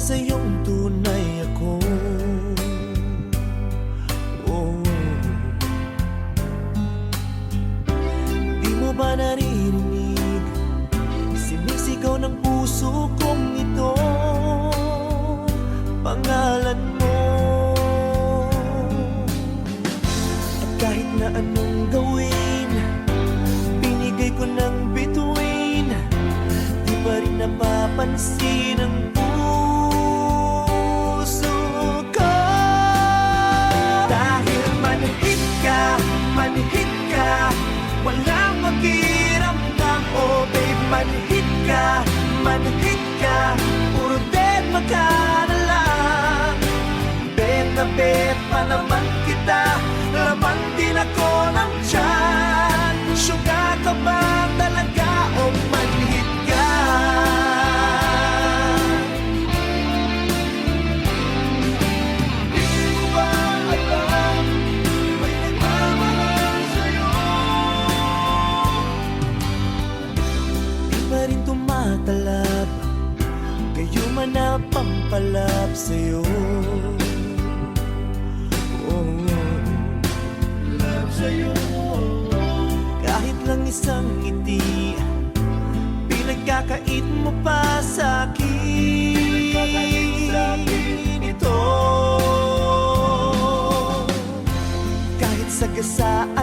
sa'yong tunay ako. Oh. Di mo ba naririnig sinisigaw ng puso kong ito, pangalan mo? At kahit na anong gawin, binigay ko ng bituin, di pa rin napapansin ang puso ko. Dahil manhid ka, walang pakiramdam. Oh babe, manhid ka, puro deadma ka na lang. Bet na bet pa naman kita, laman din ako ng tiyan. Sugar ka ba talaga o manhid ka? Di mo ba alam, may nagmamahal sa'yo? Di pa rin tumatalab, kayo man na pampalap sa'yo. Kahit lang isang ngiti, pinagkakait mo pa sa'kin ito. Kahit sagasaan